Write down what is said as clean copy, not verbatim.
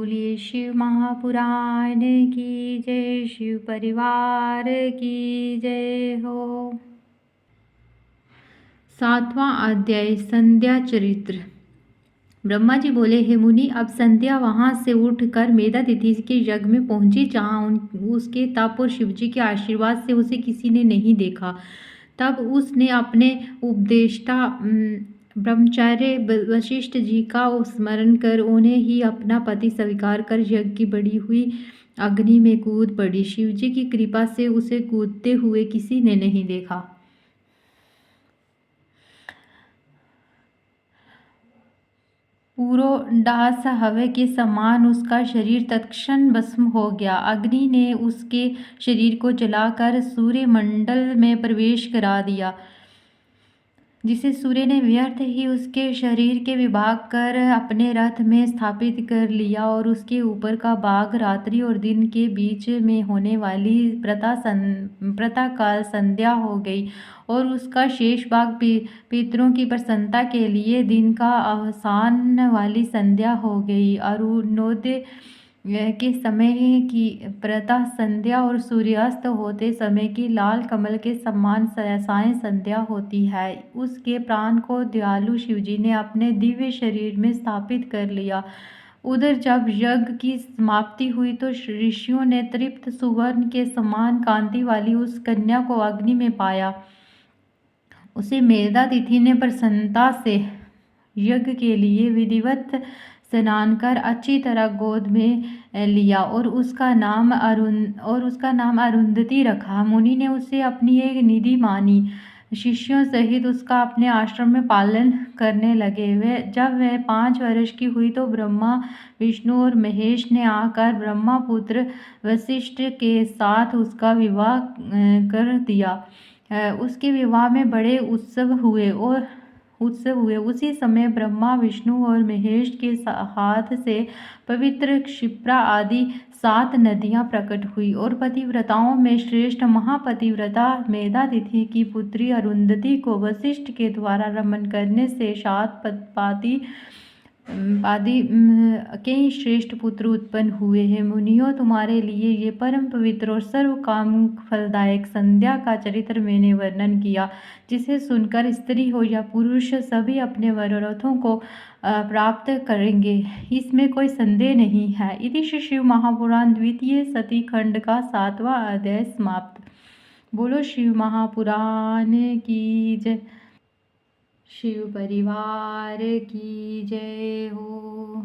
बोलिए शिव महापुराण की जय, शिव परिवार की जय हो। 7वां अध्याय संध्या चरित्र। ब्रह्मा जी बोले, हे मुनि, अब संध्या वहां से उठकर मेधातिथि के यज्ञ में पहुंची, जहां उसके तप और शिवजी के आशीर्वाद से उसे किसी ने नहीं देखा। तब उसने अपने उपदेष्टा ब्रह्मचार्य वशिष्ठ जी का स्मरण कर उन्हें ही अपना पति स्वीकार कर यज्ञ की बढ़ी हुई अग्नि में कूद पड़ी। शिवजी की कृपा से उसे कूदते हुए किसी ने नहीं देखा। पूरोडास हवा के समान उसका शरीर तत्क्षण भस्म हो गया। अग्नि ने उसके शरीर को जलाकर सूर्यमंडल में प्रवेश करा दिया, जिसे सूर्य ने व्यर्थ ही उसके शरीर के विभाग कर अपने रथ में स्थापित कर लिया, और उसके ऊपर का भाग रात्रि और दिन के बीच में होने वाली प्रातःकाल संध्या हो गई, और उसका शेष भाग पितरों की प्रसन्नता के लिए दिन का अवसान वाली संध्या हो गई। अरुणोदय के समय की प्रातः संध्या और सूर्यास्त होते समय की लाल कमल के समान साय संध्या होती है। उसके प्राण को दयालु शिवजी ने अपने दिव्य शरीर में स्थापित कर लिया। उधर जब यज्ञ की समाप्ति हुई तो ऋषियों ने तृप्त सुवर्ण के समान कांति वाली उस कन्या को अग्नि में पाया। उसे मेधातिथि ने प्रसन्नता से यज्ञ के लिए विधिवत स्नान कर अच्छी तरह गोद में लिया, और उसका नाम अरुंधति रखा। मुनि ने उसे अपनी एक निधि मानी। शिष्यों सहित उसका अपने आश्रम में पालन करने लगे। जब वह 5 वर्ष की हुई तो ब्रह्मा, विष्णु और महेश ने आकर ब्रह्मपुत्र वशिष्ठ के साथ उसका विवाह कर दिया। उसके विवाह में बड़े उत्सव हुए। उसी समय ब्रह्मा, विष्णु और महेश के हाथ से पवित्र क्षिप्रा आदि 7 नदियां प्रकट हुई, और पतिव्रताओं में श्रेष्ठ महापतिव्रता मेधातिथि की पुत्री अरुंधति को वशिष्ठ के द्वारा रमन करने से 7 आदि कई श्रेष्ठ पुत्र उत्पन्न हुए हैं। मुनियों, तुम्हारे लिए ये परम पवित्र और सर्व काम फलदायक संध्या का चरित्र मैंने वर्णन किया, जिसे सुनकर स्त्री हो या पुरुष सभी अपने मनोरथों को प्राप्त करेंगे, इसमें कोई संदेह नहीं है। इति श्री शिव महापुराण द्वितीय सती खंड का 7वां अध्याय समाप्त। बोलो शिव महापुराण की जय, शिव परिवार की जय हो।